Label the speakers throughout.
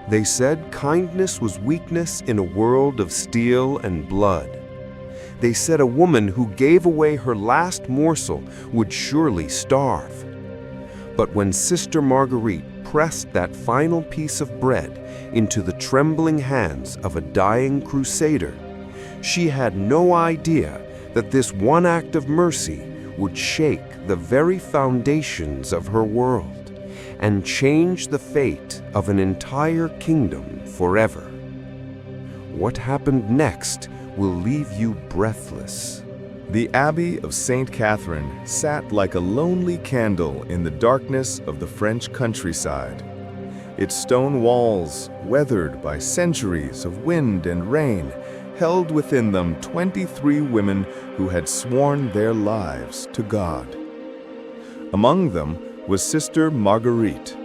Speaker 1: They said kindness was weakness in a world of steel and blood. They said a woman who gave away her last morsel would surely starve. But when Sister Marguerite pressed that final piece of bread into the trembling hands of a dying Crusader, she had no idea that this one act of mercy would shake the very foundations of her world and change the fate of an entire kingdom forever. What happened next will leave you breathless.
Speaker 2: The Abbey of St. Catherine sat like a lonely candle in the darkness of the French countryside. Its stone walls, weathered by centuries of wind and rain, held within them 23 women who had sworn their lives to God. Among them was Sister Marguerite,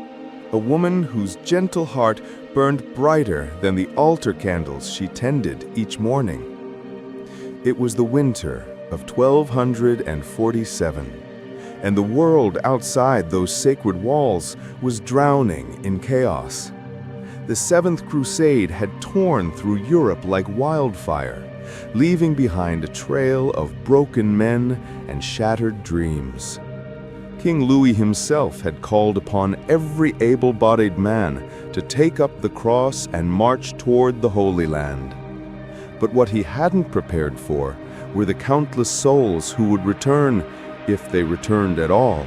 Speaker 2: a woman whose gentle heart burned brighter than the altar candles she tended each morning. It was the winter of 1247, and the world outside those sacred walls was drowning in chaos. The Seventh Crusade had torn through Europe like wildfire, leaving behind a trail of broken men and shattered dreams. King Louis himself had called upon every able-bodied man to take up the cross and march toward the Holy Land. But what he hadn't prepared for were the countless souls who would return, if they returned at all,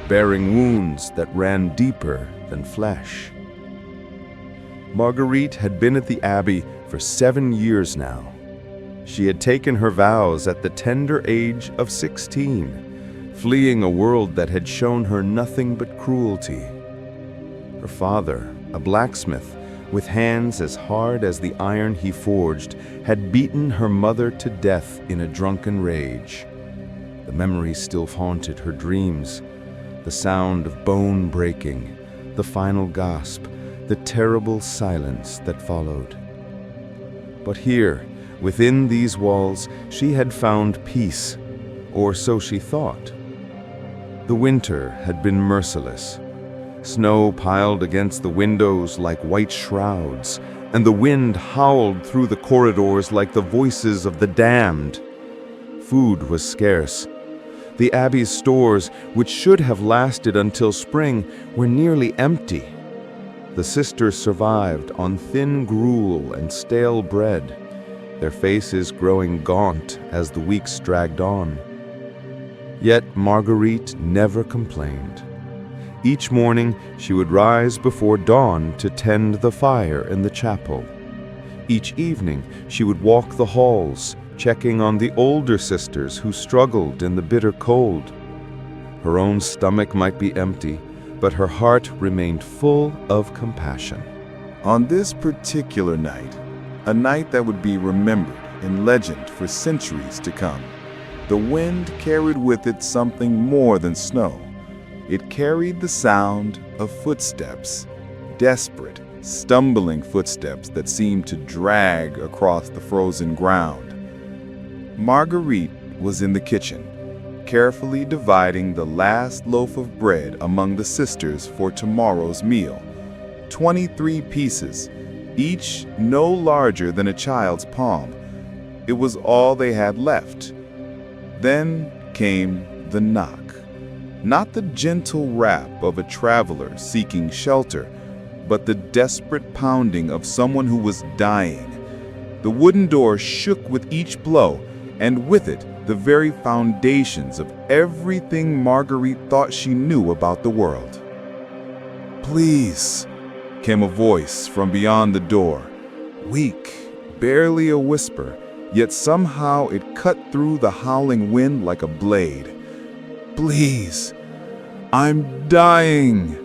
Speaker 2: bearing wounds that ran deeper than flesh. Marguerite had been at the Abbey for 7 years now. She had taken her vows at the tender age of 16, fleeing a world that had shown her nothing but cruelty. Her father, a blacksmith, with hands as hard as the iron he forged, had beaten her mother to death in a drunken rage. The memory still haunted her dreams, the sound of bone breaking, the final gasp, the terrible silence that followed. But here, within these walls, she had found peace, or so she thought. The winter had been merciless. Snow piled against the windows like white shrouds, and the wind howled through the corridors like the voices of the damned. Food was scarce. The Abbey's stores, which should have lasted until spring, were nearly empty. The sisters survived on thin gruel and stale bread, their faces growing gaunt as the weeks dragged on. Yet Marguerite never complained. Each morning she would rise before dawn to tend the fire in the chapel. Each evening she would walk the halls, checking on the older sisters who struggled in the bitter cold. Her own stomach might be empty, but her heart remained full of compassion.
Speaker 3: On this particular night, a night that would be remembered in legend for centuries to come, the wind carried with it something more than snow. It carried the sound of footsteps, desperate, stumbling footsteps that seemed to drag across the frozen ground. Marguerite was in the kitchen, carefully dividing the last loaf of bread among the sisters for tomorrow's meal. 23 pieces, each no larger than a child's palm. It was all they had left. Then came the knock. Not the gentle rap of a traveler seeking shelter, but the desperate pounding of someone who was dying. The wooden door shook with each blow, and with it, the very foundations of everything Marguerite thought she knew about the world. "Please," came a voice from beyond the door, weak, barely a whisper, yet somehow it cut through the howling wind like a blade. "Please, I'm dying."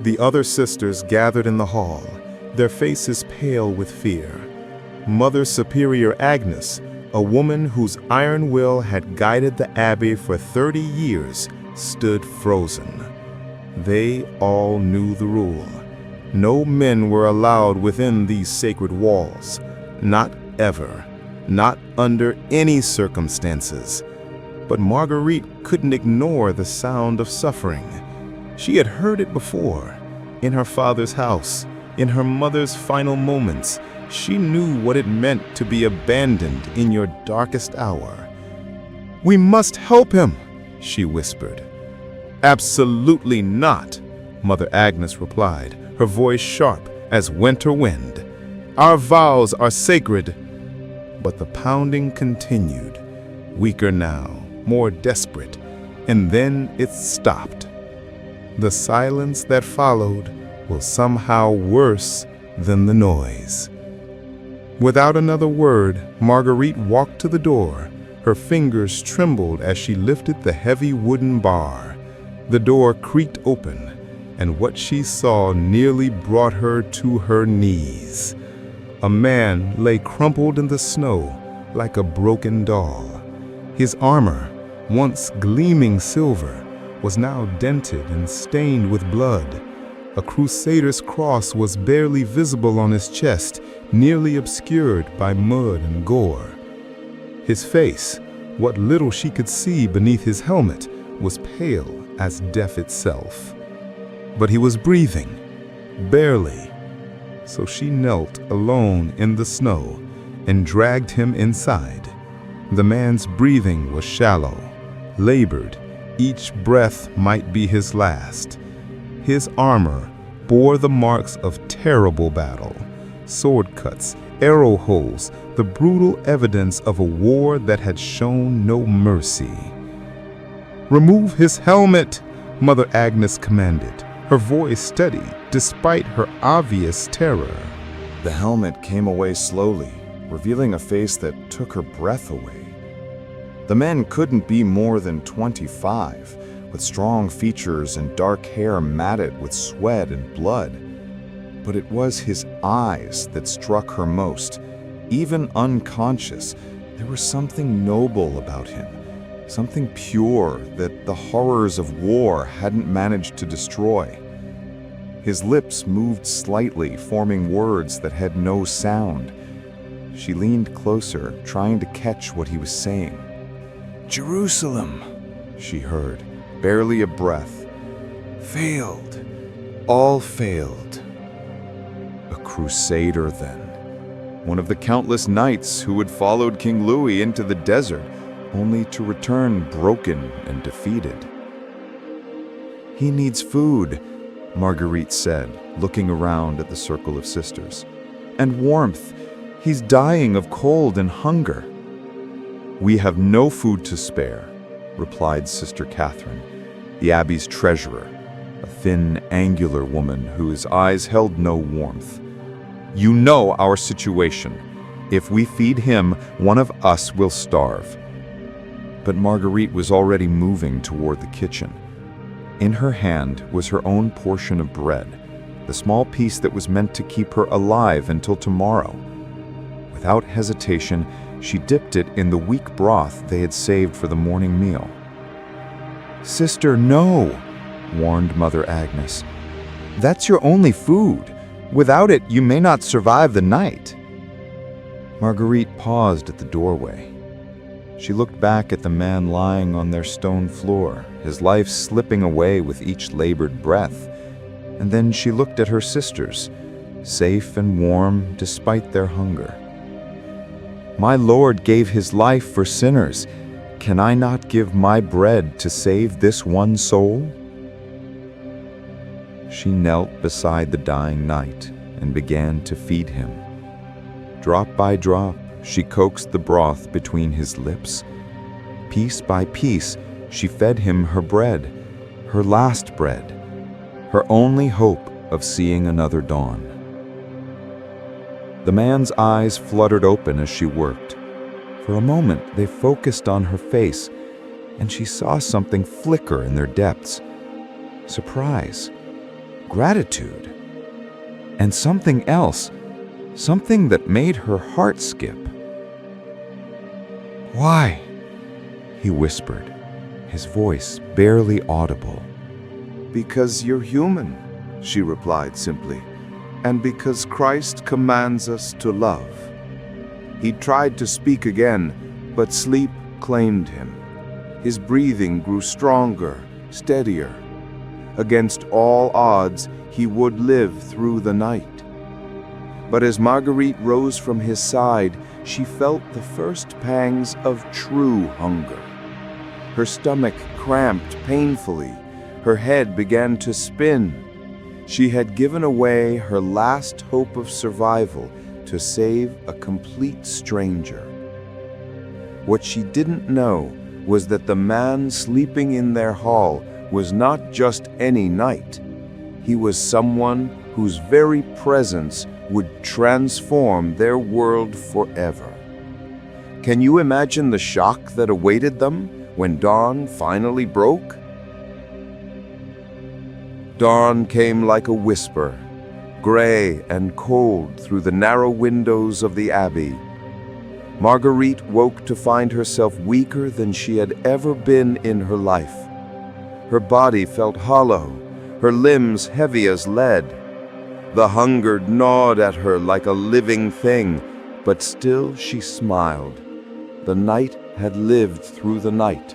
Speaker 2: The other sisters gathered in the hall, their faces pale with fear. Mother Superior Agnes, a woman whose iron will had guided the Abbey for 30 years, stood frozen. They all knew the rule. No men were allowed within these sacred walls. Not ever. Not under any circumstances. But Marguerite couldn't ignore the sound of suffering. She had heard it before, in her father's house,
Speaker 3: In her mother's final moments, she knew what it meant to be abandoned in your darkest hour. "We must help him," she whispered. "Absolutely not," Mother Agnes replied, her voice sharp as winter wind. "Our vows are sacred." But the pounding continued, weaker now, more desperate, and then it stopped. The silence that followed was somehow worse than the noise. Without another word, Marguerite walked to the door. Her fingers trembled as she lifted the heavy wooden bar. The door creaked open, and what she saw nearly brought her to her knees. A man lay crumpled in the snow like a broken doll. His armor, once gleaming silver, was now dented and stained with blood. A Crusader's cross was barely visible on his chest, nearly obscured by mud and gore. His face, what little she could see beneath his helmet, was pale as death itself. But he was breathing, barely. So she knelt alone in the snow and dragged him inside. The man's breathing was shallow, labored. Each breath might be his last. His armor bore the marks of terrible battle, sword cuts, arrow holes, the brutal evidence of a war that had shown no mercy. "Remove his helmet," Mother Agnes commanded, her voice steady despite her obvious terror. The helmet came away slowly, revealing a face that took her breath away. The man couldn't be more than 25, with strong features and dark hair matted with sweat and blood. But it was his eyes that struck her most. Even unconscious, there was something noble about him, something pure that the horrors of war hadn't managed to destroy. His lips moved slightly, forming words that had no sound. She leaned closer, trying to catch what he was saying. "Jerusalem," she heard, barely a breath. "Failed. All failed." A Crusader, then. One of the countless knights who had followed King Louis into the desert, only to return broken and defeated. "He needs food," Marguerite said, looking around at the circle of sisters. "And warmth. He's dying of cold and hunger." "We have no food to spare," replied Sister Catherine, the abbey's treasurer, a thin, angular woman whose eyes held no warmth. "You know our situation. If we feed him, one of us will starve." But Marguerite was already moving toward the kitchen. In her hand was her own portion of bread, the small piece that was meant to keep her alive until tomorrow. Without hesitation, she dipped it in the weak broth they had saved for the morning meal. "Sister, no," warned Mother Agnes. "That's your only food. Without it, you may not survive the night." Marguerite paused at the doorway. She looked back at the man lying on their stone floor, his life slipping away with each labored breath. And then she looked at her sisters, safe and warm despite their hunger. "My Lord gave his life for sinners. Can I not give my bread to save this one soul?" She knelt beside the dying knight and began to feed him. Drop by drop, she coaxed the broth between his lips. Piece by piece, she fed him her bread, her last bread, her only hope of seeing another dawn. The man's eyes fluttered open as she worked. For a moment, they focused on her face, and she saw something flicker in their depths. Surprise, gratitude, and something else, something that made her heart skip. "Why?" he whispered, his voice barely audible.
Speaker 4: "Because you're human," she replied simply, "and because Christ commands us to love." He tried to speak again, but sleep claimed him. His breathing grew stronger, steadier. Against all odds, he would live through the night. But as Marguerite rose from his side, she felt the first pangs of true hunger. Her stomach cramped painfully. Her head began to spin. She had given away her last hope of survival to save a complete stranger. What she didn't know was that the man sleeping in their hall was not just any knight. He was someone whose very presence would transform their world forever. Can you imagine the shock that awaited them when dawn finally broke? Dawn came like a whisper, gray and cold through the narrow windows of the abbey. Marguerite woke to find herself weaker than she had ever been in her life. Her body felt hollow, her limbs heavy as lead. The hunger gnawed at her like a living thing, but still she smiled. The night had lived through the night.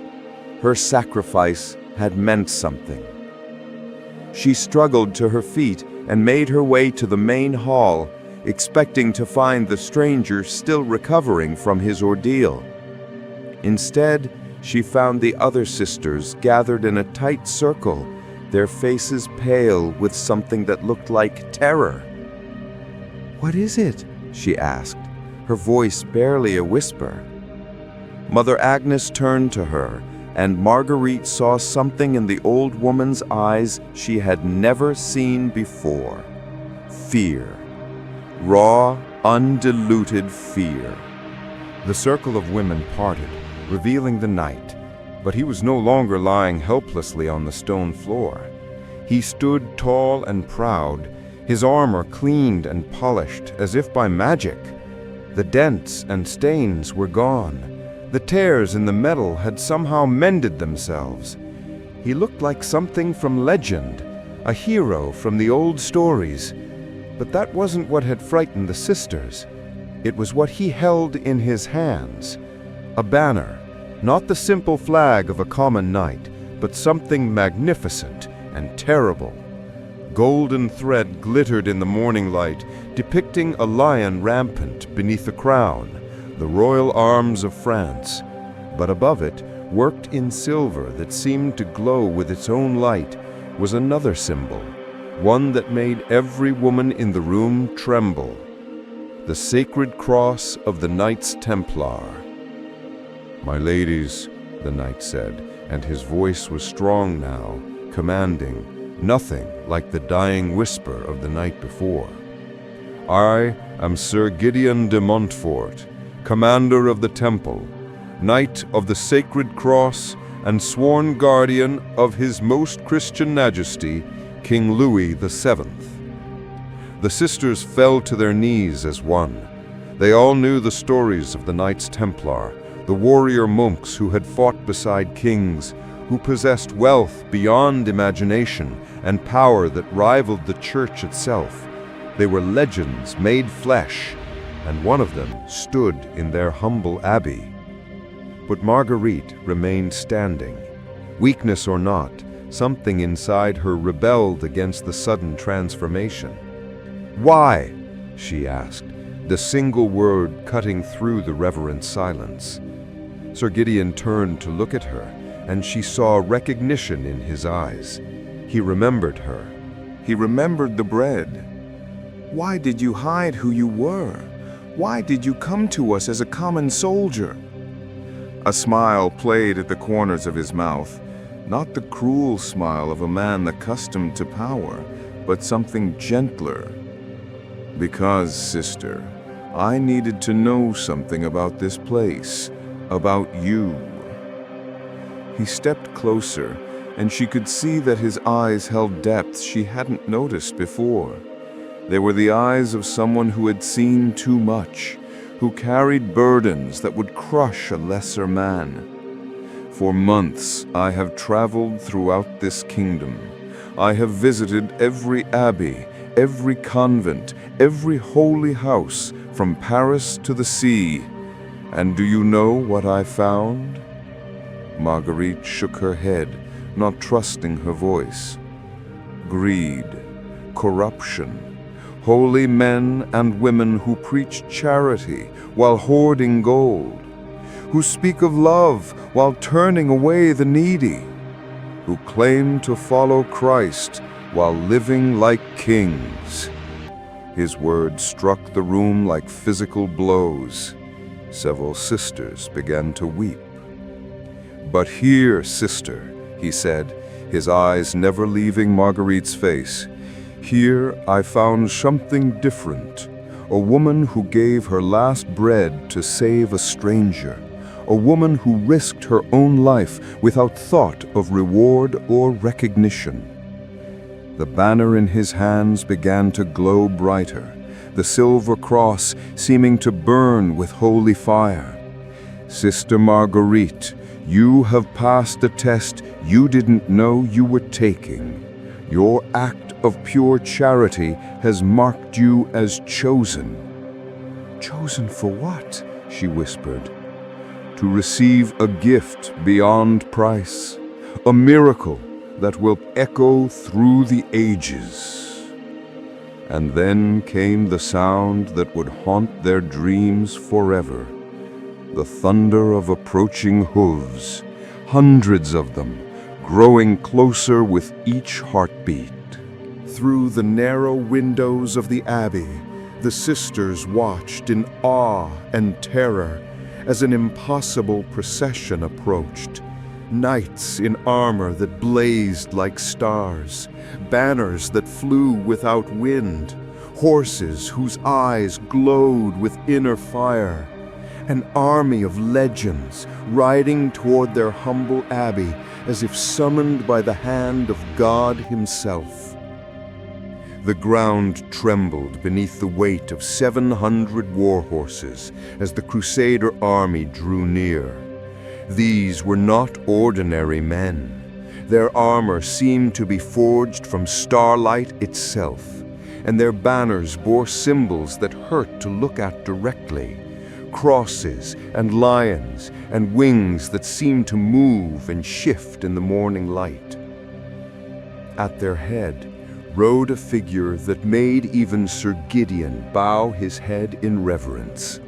Speaker 4: Her sacrifice had meant something. She struggled to her feet and made her way to the main hall, expecting to find the stranger still recovering from his ordeal. Instead, she found the other sisters gathered in a tight circle, their faces pale with something that looked like terror. "What is it?" she asked, her voice barely a whisper. Mother Agnes turned to her, and Marguerite saw something in the old woman's eyes she had never seen before. Fear. Raw, undiluted fear.
Speaker 2: The circle of women parted, revealing the knight, but he was no longer lying helplessly on the stone floor. He stood tall and proud, his armor cleaned and polished as if by magic. The dents and stains were gone. The tears in the metal had somehow mended themselves. He looked like something from legend, a hero from the old stories. But that wasn't what had frightened the sisters. It was what he held in his hands. A banner, not the simple flag of a common knight, but something magnificent and terrible. Golden thread glittered in the morning light, depicting a lion rampant beneath a crown, the royal arms of France. But above it, worked in silver that seemed to glow with its own light, was another symbol, one that made every woman in the room tremble. The sacred cross of the Knights Templar. "My ladies," the knight said, and his voice was strong now, commanding, nothing like the dying whisper of the night before. "I am Sir Gideon de Montfort, commander of the Temple, knight of the Sacred Cross, and sworn guardian of His Most Christian Majesty, King Louis VII." The sisters fell to their knees as one. They all knew the stories of the Knights Templar, the warrior monks who had fought beside kings, who possessed wealth beyond imagination and power that rivaled the church itself. They were legends made flesh, and one of them stood in their humble abbey. But Marguerite remained standing. Weakness or not, something inside her rebelled against the sudden transformation. "Why?" she asked, the single word cutting through the reverent silence. Sir Gideon turned to look at her, and she saw recognition in his eyes. He remembered her.
Speaker 3: He remembered the bread. "Why did you hide who you were? Why did you come to us as a common soldier?" A smile played at the corners of his mouth, not the cruel smile of a man accustomed to power, but something gentler. "Because, sister, I needed to know something about this place, about you." He stepped closer, and she could see that his eyes held depths she hadn't noticed before. They were the eyes of someone who had seen too much, who carried burdens that would crush a lesser man. "For months I have traveled throughout this kingdom. I have visited every abbey, every convent, every holy house, from Paris to the sea. And do you know what I found?" Marguerite shook her head, not trusting her voice. "Greed, corruption,
Speaker 4: holy men and women who preach charity while hoarding gold, who speak of love while turning away the needy, who claim to follow Christ while living like kings. His words struck the room like physical blows. Several sisters began to weep. "But here, sister," he said, his eyes never leaving Marguerite's face, "here I found something different. A woman who gave her last bread to save a stranger. A woman who risked her own life without thought of reward or recognition." The banner in his hands began to glow brighter, the silver cross seeming to burn with holy fire. "Sister Marguerite, you have passed a test you didn't know you were taking. Your act of pure charity has marked you as chosen." "Chosen for what?" she whispered. "To receive a gift beyond price, a miracle that will echo through the ages." And then came the sound that would haunt their dreams forever, the thunder of approaching hooves, hundreds of them, growing closer with each heartbeat. Through the narrow windows of the abbey, the sisters watched in awe and terror as an impossible procession approached. Knights in armor that blazed like stars, banners that flew without wind, horses whose eyes glowed with inner fire, an army of legends riding toward their humble abbey as if summoned by the hand of God himself. The ground trembled beneath the weight of 700 war horses as the Crusader army drew near. These were not ordinary men. Their armor seemed to be forged from starlight itself, and their banners bore symbols that hurt to look at directly. Crosses and lions and wings that seemed to move and shift in the morning light. At their head rode a figure that made even Sir Gideon bow his head in reverence.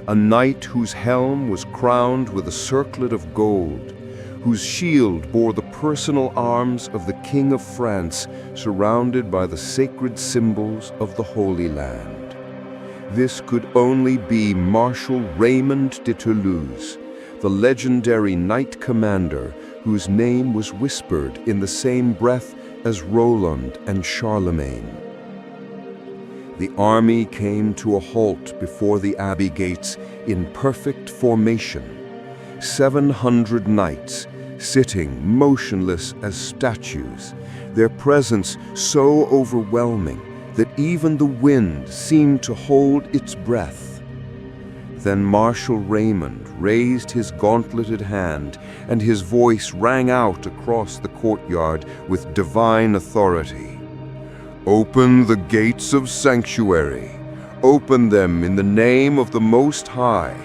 Speaker 4: A knight whose helm was crowned with a circlet of gold, whose shield bore the personal arms of the King of France, surrounded by the sacred symbols of the Holy Land. This could only be Marshal Raymond de Toulouse, the legendary knight commander whose name was whispered in the same breath as Roland and Charlemagne. The army came to a halt before the abbey gates in perfect formation. 700 knights, sitting motionless as statues, their presence so overwhelming that even the wind seemed to hold its breath. Then Marshal Raymond raised his gauntleted hand, and his voice rang out across the courtyard with divine authority. "Open the gates of sanctuary. Open them in the name of the Most High,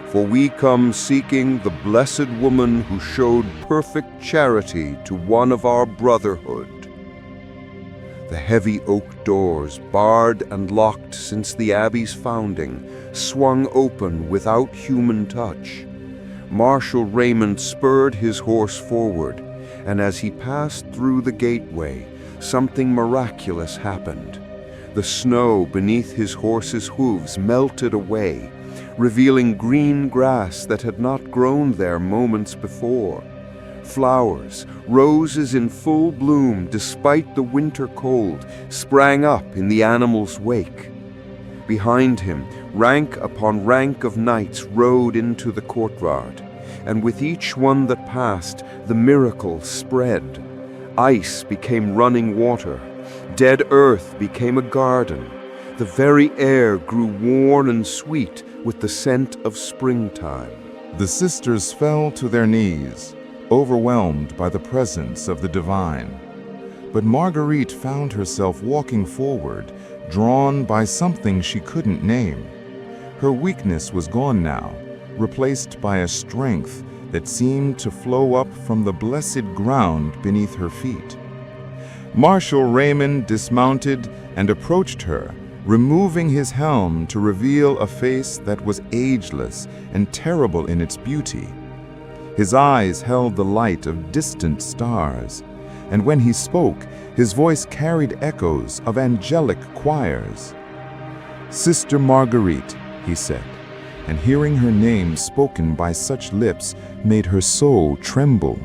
Speaker 4: for we come seeking the blessed woman who showed perfect charity to one of our brotherhood." The heavy oak doors, barred and locked since the abbey's founding, swung open without human touch. Marshal Raymond spurred his horse forward, and as he passed through the gateway, something miraculous happened. The snow beneath his horse's hooves melted away, revealing green grass that had not grown there moments before. Flowers, roses in full bloom despite the winter cold, sprang up in the animal's wake. Behind him, rank upon rank of knights rode into the courtyard, and with each one that passed, the miracle spread. Ice became running water. Dead earth became a garden. The very air grew warm and sweet with the scent of springtime.
Speaker 3: The sisters fell to their knees, overwhelmed by the presence of the divine. But Marguerite found herself walking forward, drawn by something she couldn't name. Her weakness was gone now, replaced by a strength that seemed to flow up from the blessed ground beneath her feet. Marshal Raymond dismounted and approached her,
Speaker 2: removing his helm to reveal a face that was ageless and terrible in its beauty. His eyes held the light of distant stars, and when he spoke, his voice carried echoes of angelic choirs. "Sister Marguerite," he said, and hearing her name spoken by such lips made her soul tremble.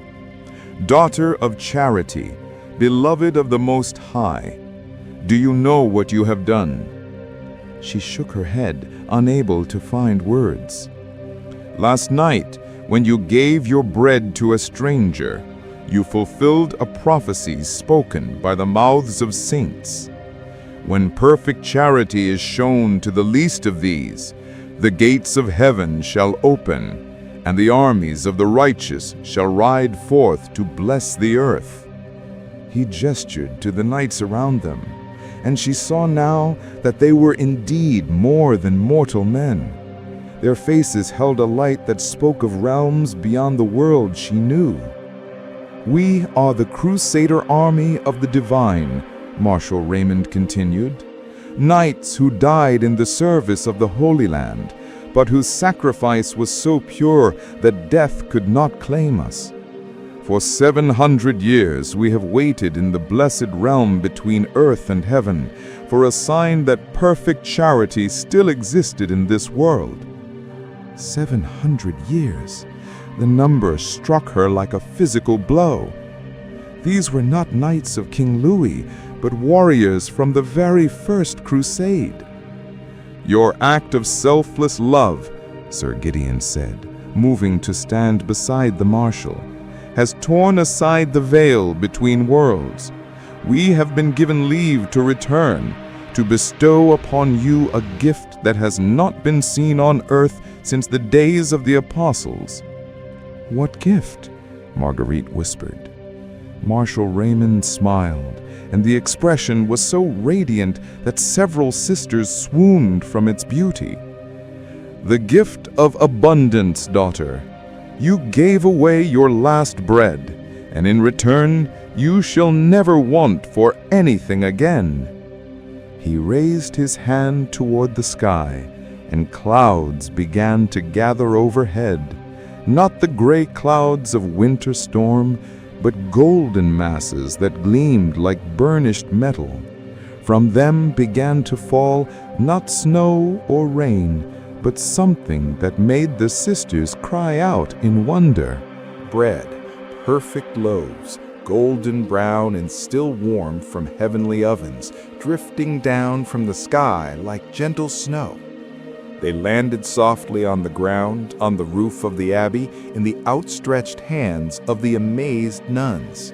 Speaker 2: "Daughter of charity, beloved of the Most High, do you know what you have done?" She shook her head, unable to find words. "Last night, when you gave your bread to a stranger, you fulfilled a prophecy spoken by the mouths of saints. When perfect charity is shown to the least of these, the gates of heaven shall open, and the armies of the righteous shall ride forth to bless the earth." He gestured to the knights around them, and she saw now that they were indeed more than mortal men. Their faces held a light that spoke of realms beyond the world she knew. "We are the Crusader army of the divine," Marshal Raymond continued. "Knights who died in the service of the Holy Land, but whose sacrifice was so pure that death could not claim us. For 700 years we have waited in the blessed realm between earth and heaven for a sign that perfect charity still existed in this world." 700 years. The number struck her like a physical blow. These were not knights of King Louis, but warriors from the very first crusade. "Your act of selfless love," Sir Gideon said, moving to stand beside the marshal, "has torn aside the veil between worlds. We have been given leave to return, to bestow upon you a gift that has not been seen on earth since the days of the apostles." "What gift?" Marguerite whispered. Marshal Raymond smiled, and the expression was so radiant that several sisters swooned from its beauty. "The gift of abundance, daughter. You gave away your last bread, and in return you shall never want for anything again." He raised his hand toward the sky, and clouds began to gather overhead, not the gray clouds of winter storm, but golden masses that gleamed like burnished metal. From them began to fall not snow or rain, but something that made the sisters cry out in wonder.
Speaker 4: Bread, perfect loaves, golden brown and still warm from heavenly ovens, drifting down from the sky like gentle snow. They landed softly on the ground, on the roof of the abbey, in the outstretched hands of the amazed nuns.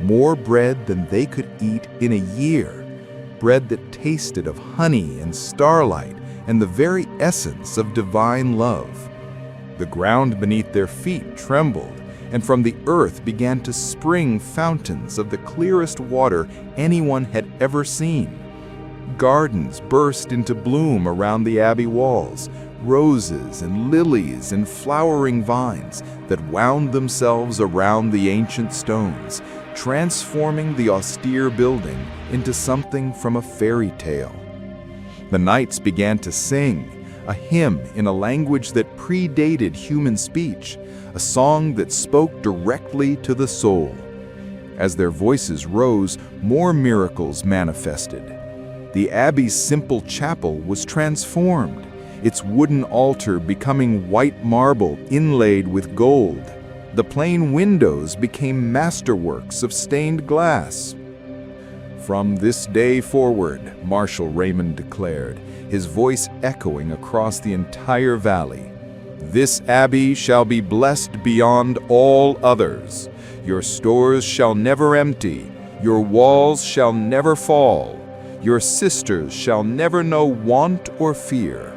Speaker 4: More bread than they could eat in a year. Bread that tasted of honey and starlight and the very essence of divine love. The ground beneath their feet trembled, and from the earth began to spring fountains of the clearest water anyone had ever seen. Gardens burst into bloom around the abbey walls, roses and lilies and flowering vines that wound themselves around the ancient stones, transforming the austere building into something from a fairy tale. The knights began to sing, a hymn in a language that predated human speech, a song that spoke directly to the soul. As their voices rose, more miracles manifested. The abbey's simple chapel was transformed, its wooden altar becoming white marble inlaid with gold. The plain windows became masterworks of stained glass. "From this day forward," Marshal Raymond declared, his voice echoing across the entire valley, "this abbey shall be blessed beyond all others. Your stores shall never empty, your walls shall never fall, your sisters shall never know want or fear.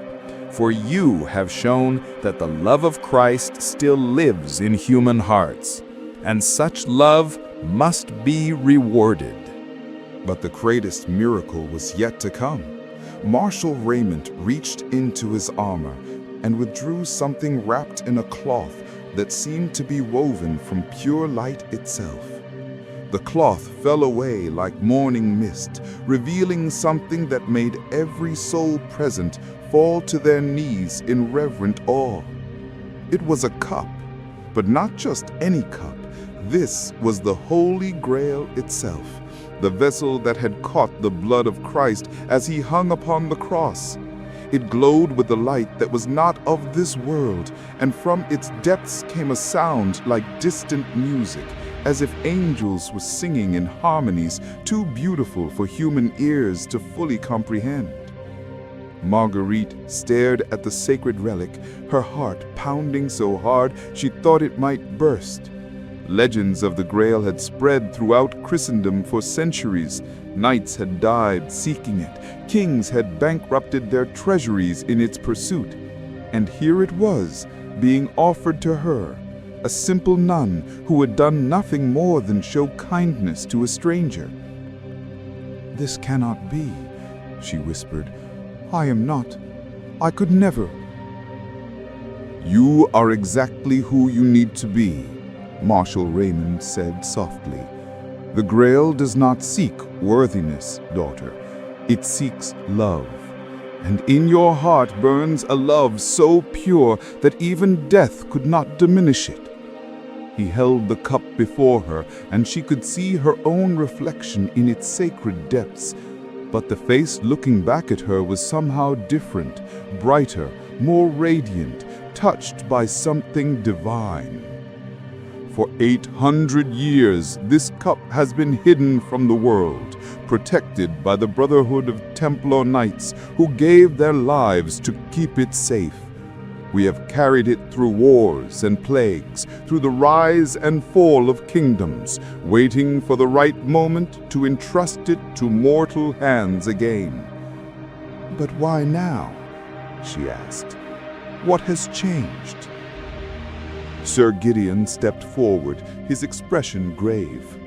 Speaker 4: For you have shown that the love of Christ still lives in human hearts, and such love must be rewarded."
Speaker 3: But the greatest miracle was yet to come. Marshal Raymond reached into his armor and withdrew something wrapped in a cloth that seemed to be woven from pure light itself. The cloth fell away like morning mist, revealing something that made every soul present fall to their knees in reverent awe. It was a cup, but not just any cup. This was the Holy Grail itself, the vessel that had caught the blood of Christ as he hung upon the cross. It glowed with a light that was not of this world, and from its depths came a sound like distant music, as if angels were singing in harmonies too beautiful for human ears to fully comprehend. Marguerite stared at the sacred relic, her heart pounding so hard she thought it might burst. Legends of the Grail had spread throughout Christendom for centuries. Knights had died seeking it. Kings had bankrupted their treasuries in its pursuit. And here it was, being offered to her, a simple nun who had done nothing more than show kindness to a stranger. "This cannot be," she whispered. "I am not. I could never." "You are exactly who you need to be," Marshal Raymond said softly. "The Grail does not seek worthiness, daughter. It seeks love. And in your heart burns a love so pure that even death could not diminish it." He held the cup before her, and she could see her own reflection in its sacred depths. But the face looking back at her was somehow different, brighter, more radiant, touched by something divine. For 800 years, this cup has been hidden from the world, protected by the Brotherhood of Templar Knights who gave their lives to keep it safe. We have carried it through wars and plagues, through the rise and fall of kingdoms, waiting for the right moment to entrust it to mortal hands again. "But why now?" she asked. "What has changed?" Sir Gideon stepped forward, his expression grave.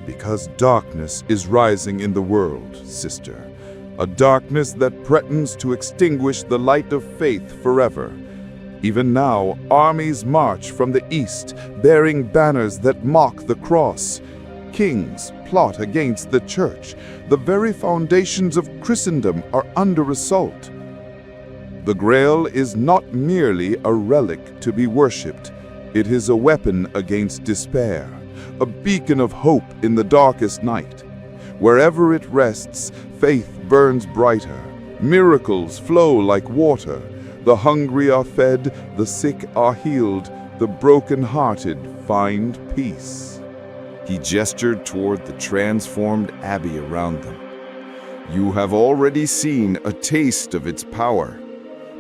Speaker 3: "Because darkness is rising in the world, sister. A darkness that threatens to extinguish the light of faith forever. Even now, armies march from the east, bearing banners that mock the cross. Kings plot against the church. The very foundations of Christendom are under assault. The Grail is not merely a relic to be worshipped. It is a weapon against despair, a beacon of hope in the darkest night. Wherever it rests, faith burns brighter. Miracles flow like water. The hungry are fed, the sick are healed, the broken-hearted find peace."
Speaker 1: He gestured toward the transformed abbey around them. "You have already seen a taste of its power,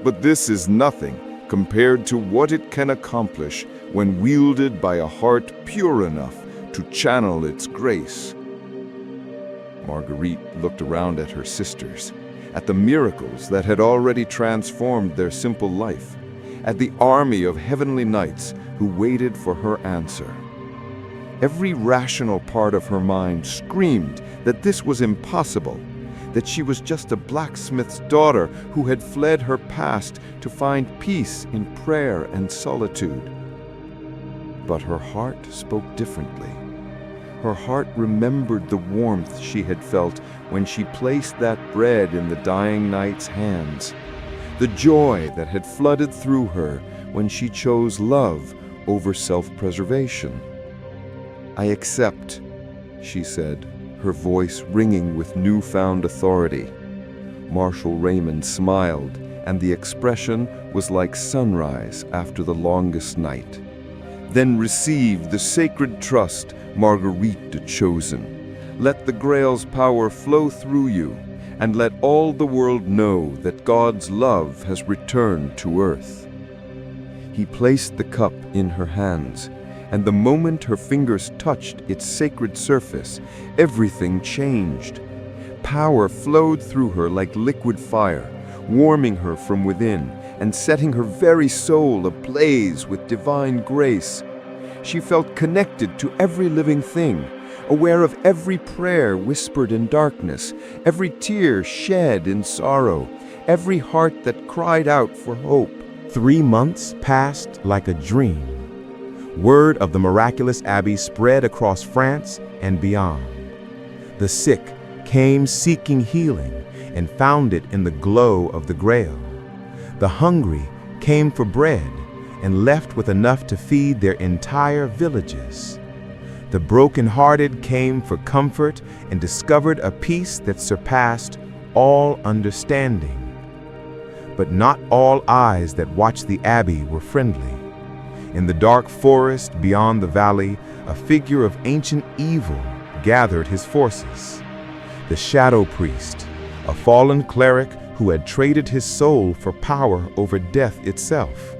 Speaker 1: but this is nothing compared to what it can accomplish when wielded by a heart pure enough to channel its grace." Marguerite looked around at her sisters, at the miracles that had already transformed their simple life, at the army of heavenly knights who waited for her answer. Every rational part of her mind screamed that this was impossible, that she was just a blacksmith's daughter who had fled her past to find peace in prayer and solitude. But her heart spoke differently. Her heart remembered the warmth she had felt when she placed that bread in the dying knight's hands, the joy that had flooded through her when she chose love over self-preservation. "I accept," she said, her voice ringing with newfound authority. Marshal Raymond smiled, and the expression was like sunrise after the longest night. "Then receive the sacred trust, Marguerite the Chosen. Let the Grail's power flow through you, and let all the world know that God's love has returned to earth." He placed the cup in her hands, and the moment her fingers touched its sacred surface, everything changed. Power flowed through her like liquid fire, warming her from within and setting her very soul ablaze with divine grace. She felt connected to every living thing, aware of every prayer whispered in darkness, every tear shed in sorrow, every heart that cried out for hope.
Speaker 5: 3 months passed like a dream. Word of the miraculous abbey spread across France and beyond. The sick came seeking healing and found it in the glow of the Grail. The hungry came for bread and left with enough to feed their entire villages. The brokenhearted came for comfort and discovered a peace that surpassed all understanding. But not all eyes that watched the abbey were friendly. In the dark forest beyond the valley, a figure of ancient evil gathered his forces. The Shadow Priest, a fallen cleric who had traded his soul for power over death itself.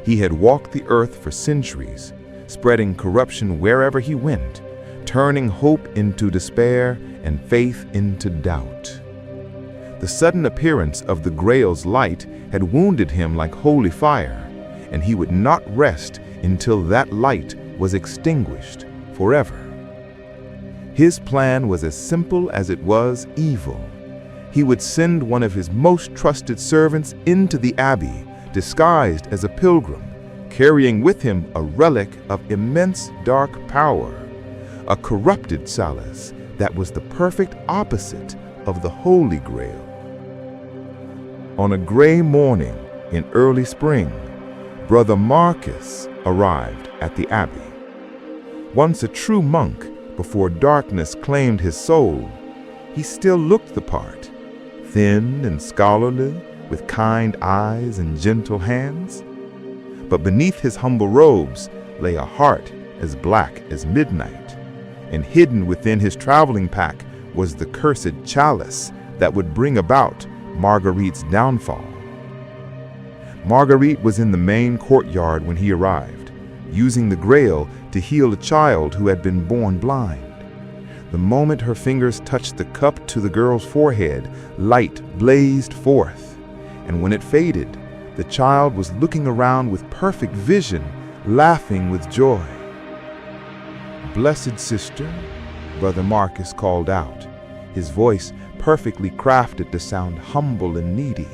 Speaker 5: He had walked the earth for centuries, spreading corruption wherever he went, turning hope into despair and faith into doubt. The sudden appearance of the Grail's light had wounded him like holy fire, and he would not rest until that light was extinguished forever. His plan was as simple as it was evil. He would send one of his most trusted servants into the abbey, disguised as a pilgrim, carrying with him a relic of immense dark power, a corrupted chalice that was the perfect opposite of the Holy Grail. On a gray morning in early spring, Brother Marcus arrived at the abbey. Once a true monk, before darkness claimed his soul, he still looked the part, thin and scholarly, with kind eyes and gentle hands. But beneath his humble robes lay a heart as black as midnight, and hidden within his traveling pack was the cursed chalice that would bring about Marguerite's downfall. Marguerite was in the main courtyard when he arrived, using the Grail to heal a child who had been born blind. The moment her fingers touched the cup to the girl's forehead, light blazed forth, and when it faded, the child was looking around with perfect vision, laughing with joy. "Blessed sister," Brother Marcus called out, his voice perfectly crafted to sound humble and needy.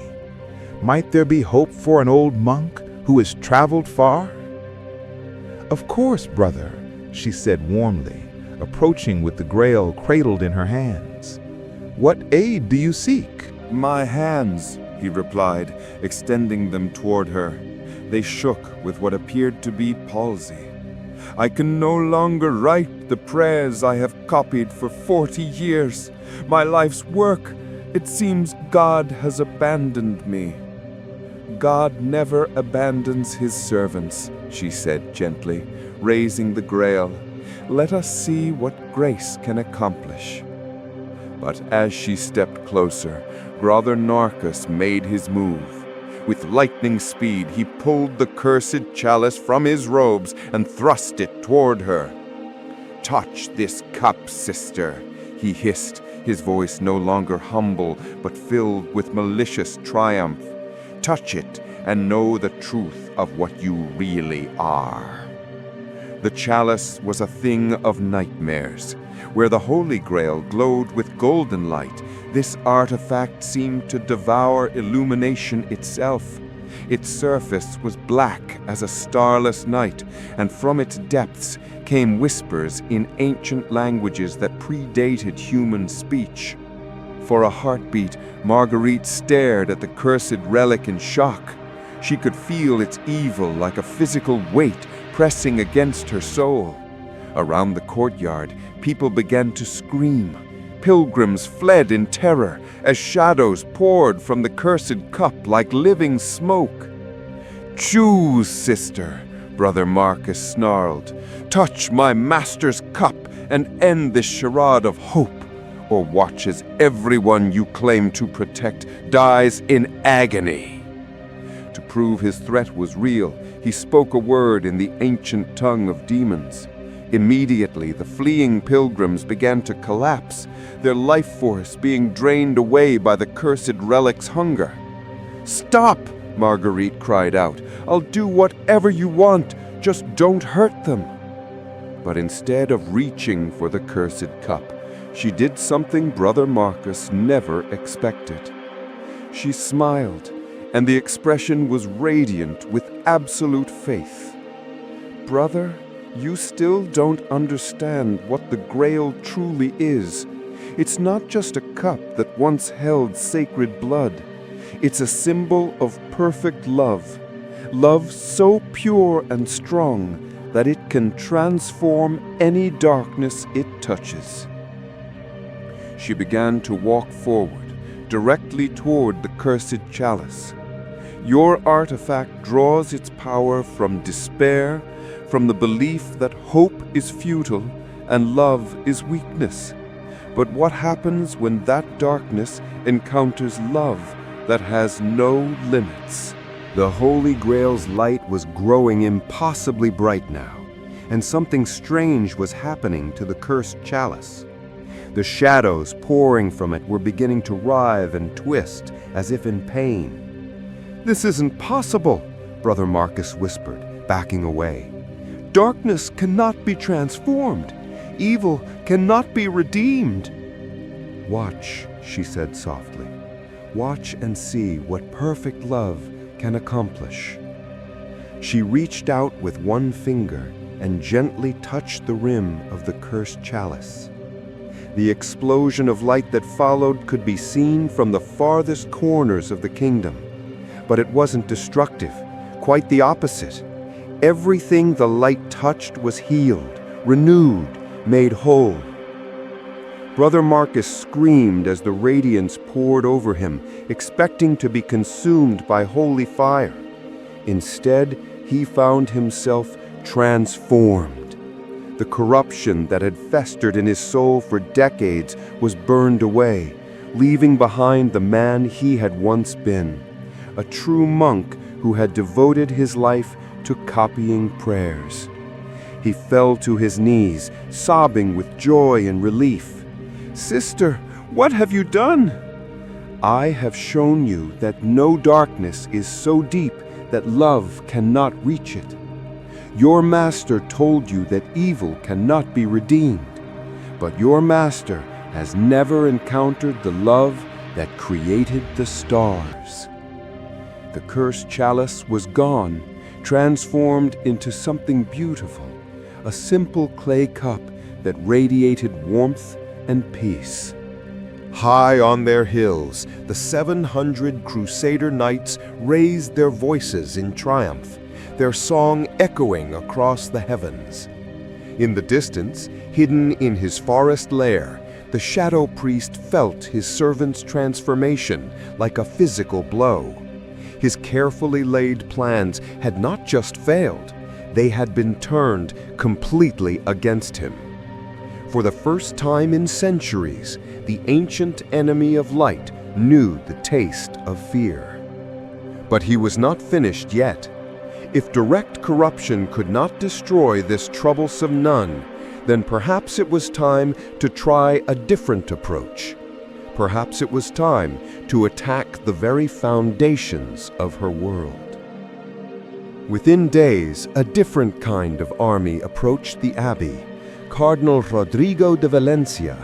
Speaker 5: "Might there be hope for an old monk who has traveled far?" "Of course, brother," she said warmly, approaching with the Grail cradled in her hands. "What aid do you seek?"
Speaker 3: "My hands," he replied, extending them toward her. They shook with what appeared to be palsy. "I can no longer write the prayers I have copied for 40 years. My life's work, it seems God has abandoned me." "God never abandons his servants," she said gently, raising the Grail. "Let us see what grace can accomplish." But as she stepped closer, Brother Marcus made his move. With lightning speed, he pulled the cursed chalice from his robes and thrust it toward her. "Touch this cup, sister," he hissed, his voice no longer humble but filled with malicious triumph. "Touch it and know the truth of what you really are." The chalice was a thing of nightmares. Where the Holy Grail glowed with golden light, this artifact seemed to devour illumination itself. Its surface was black as a starless night, and from its depths came whispers in ancient languages that predated human speech. For a heartbeat, Marguerite stared at the cursed relic in shock. She could feel its evil like a physical weight pressing against her soul. Around the courtyard, people began to scream. Pilgrims fled in terror as shadows poured from the cursed cup like living smoke. "Choose, sister," Brother Marcus snarled. "Touch my master's cup and end this charade of hope, or watch as everyone you claim to protect dies in agony." To prove his threat was real, he spoke a word in the ancient tongue of demons. Immediately, the fleeing pilgrims began to collapse, their life force being drained away by the cursed relic's hunger. "Stop!" Marguerite cried out. "I'll do whatever you want, just don't hurt them." But instead of reaching for the cursed cup, she did something Brother Marcus never expected. She smiled, and the expression was radiant with absolute faith.
Speaker 4: brother, you still don't understand what the Grail truly is. It's not just a cup that once held sacred blood. It's a symbol of perfect love. Love so pure and strong that it can transform any darkness it touches. She began to walk forward, directly toward the cursed chalice. Your artifact draws its power from despair, from the belief that hope is futile and love is weakness. But what happens when that darkness encounters love that has no limits?
Speaker 1: The Holy Grail's light was growing impossibly bright now, and something strange was happening to the cursed chalice. The shadows pouring from it were beginning to writhe and twist as if in pain. "This isn't possible," Brother Marcus whispered, backing away. "Darkness cannot be transformed. Evil cannot be redeemed." "Watch," she said softly. "Watch and see what perfect love can accomplish." She reached out with one finger and gently touched the rim of the cursed chalice. The explosion of light that followed could be seen from the farthest corners of the kingdom. But it wasn't destructive, quite the opposite. Everything the light touched was healed, renewed, made whole. Brother Marcus screamed as the radiance poured over him, expecting to be consumed by holy fire. Instead, he found himself transformed. The corruption that had festered in his soul for decades was burned away, leaving behind the man he had once been, a true monk who had devoted his life to copying prayers. He fell to his knees, sobbing with joy and relief. "Sister, what have you done?" "I have shown you that no darkness is so deep that love cannot reach it. Your master told you that evil cannot be redeemed, but your master has never encountered the love that created the stars." The cursed chalice was gone, transformed into something beautiful, a simple clay cup that radiated warmth and peace. High on their hills, the 700 Crusader knights raised their voices in triumph, their song echoing across the heavens. In the distance, hidden in his forest lair, the shadow priest felt his servant's transformation like a physical blow. His carefully laid plans had not just failed, they had been turned completely against him. For the first time in centuries, the ancient enemy of light knew the taste of fear. But he was not finished yet. If direct corruption could not destroy this troublesome nun, then perhaps it was time to try a different approach. Perhaps it was time to attack the very foundations of her world. Within days, a different kind of army approached the abbey. Cardinal Rodrigo de Valencia,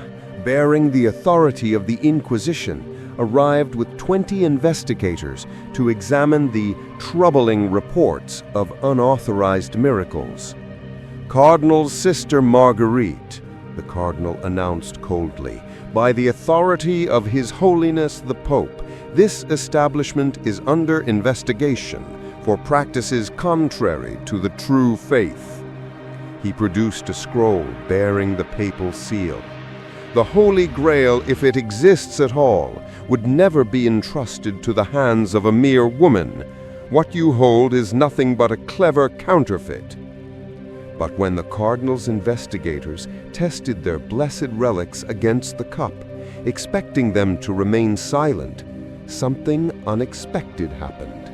Speaker 1: bearing the authority of the Inquisition, arrived with 20 investigators to examine the troubling reports of unauthorized miracles. "Cardinal's sister Marguerite," the cardinal announced coldly, "by the authority of His Holiness the Pope, this establishment is under investigation for practices contrary to the true faith." He produced a scroll bearing the papal seal. "The Holy Grail, if it exists at all, would never be entrusted to the hands of a mere woman. What you hold is nothing but a clever counterfeit." But when the cardinal's investigators tested their blessed relics against the cup, expecting them to remain silent, something unexpected happened.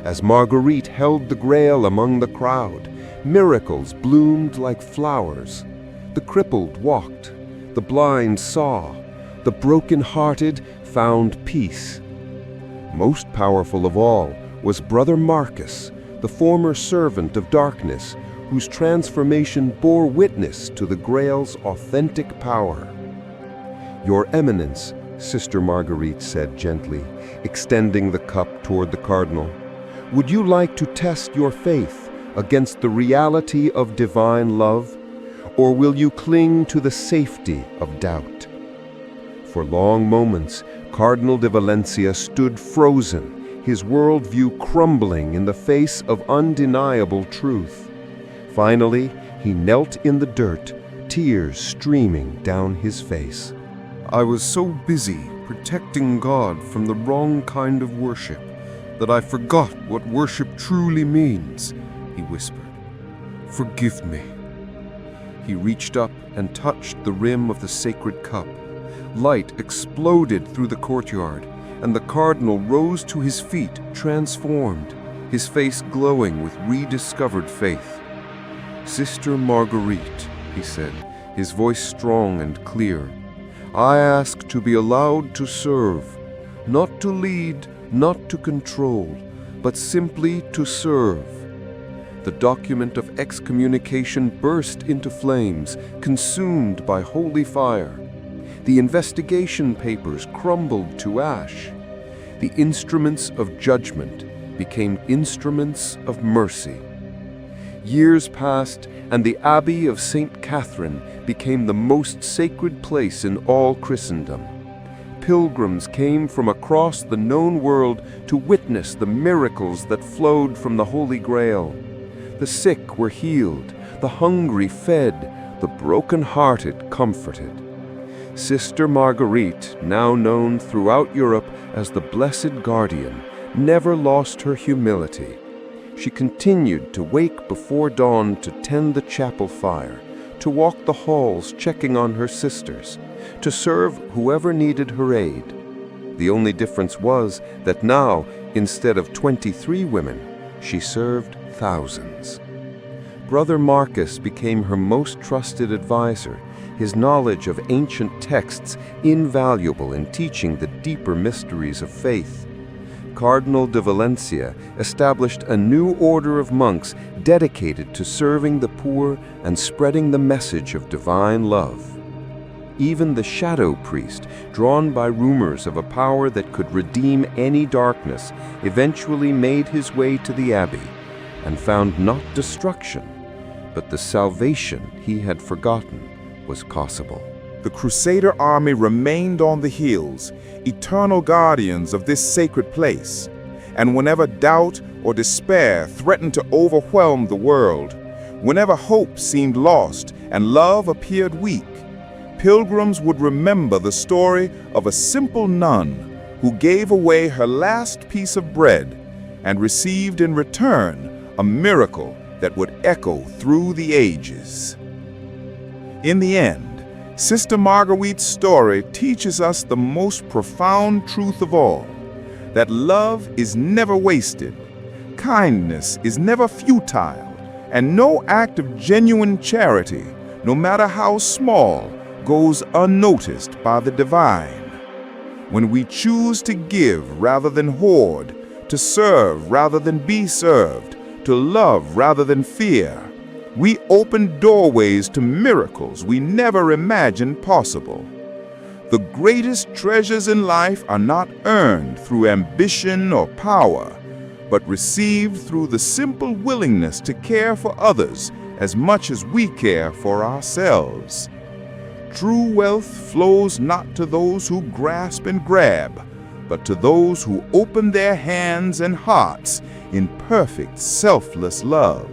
Speaker 1: As Marguerite held the Grail among the crowd, miracles bloomed like flowers. The crippled walked, the blind saw, the broken-hearted found peace. Most powerful of all was Brother Marcus, the former servant of darkness, whose transformation bore witness to the Grail's authentic power. "Your Eminence," Sister Marguerite said gently, extending the cup toward the cardinal, "would you like to test your faith against the reality of divine love, or will you cling to the safety of doubt? For long moments, Cardinal de Valencia stood frozen, his worldview crumbling in the face of undeniable truth. Finally, he knelt in the dirt, tears streaming down his face. I was so busy protecting God from the wrong kind of worship that I forgot what worship truly means, he whispered. Forgive me. He reached up and touched the rim of the sacred cup. Light exploded through the courtyard, and the cardinal rose to his feet, transformed, his face glowing with rediscovered faith. Sister Marguerite, he said, his voice strong and clear, I ask to be allowed to serve, not to lead, not to control, but simply to serve. The document of excommunication burst into flames, consumed by holy fire. The investigation papers crumbled to ash. The instruments of judgment became instruments of mercy. Years passed, and the Abbey of St. Catherine became the most sacred place in all Christendom. Pilgrims came from across the known world to witness the miracles that flowed from the Holy Grail. The sick were healed, the hungry fed, the broken-hearted comforted. Sister Marguerite, now known throughout Europe as the Blessed Guardian, never lost her humility. She continued to wake before dawn to tend the chapel fire, to walk the halls checking on her sisters, to serve whoever needed her aid. The only difference was that now, instead of 23 women, she served thousands. Brother Marcus became her most trusted advisor, his knowledge of ancient texts invaluable in teaching the deeper mysteries of faith. Cardinal de Valencia established a new order of monks dedicated to serving the poor and spreading the message of divine love. Even the shadow priest, drawn by rumors of a power that could redeem any darkness, eventually made his way to the abbey and found not destruction, but the salvation he had forgotten was possible.
Speaker 3: The Crusader army remained on the hills, eternal guardians of this sacred place. And whenever doubt or despair threatened to overwhelm the world, whenever hope seemed lost and love appeared weak, pilgrims would remember the story of a simple nun who gave away her last piece of bread and received in return a miracle that would echo through the ages. In the end, Sister Marguerite's story teaches us the most profound truth of all, that love is never wasted, kindness is never futile, and no act of genuine charity, no matter how small, goes unnoticed by the divine. When we choose to give rather than hoard, to serve rather than be served, to love rather than fear, we open doorways to miracles we never imagined possible. The greatest treasures in life are not earned through ambition or power, but received through the simple willingness to care for others as much as we care for ourselves. True wealth flows not to those who grasp and grab, but to those who open their hands and hearts in perfect, selfless love.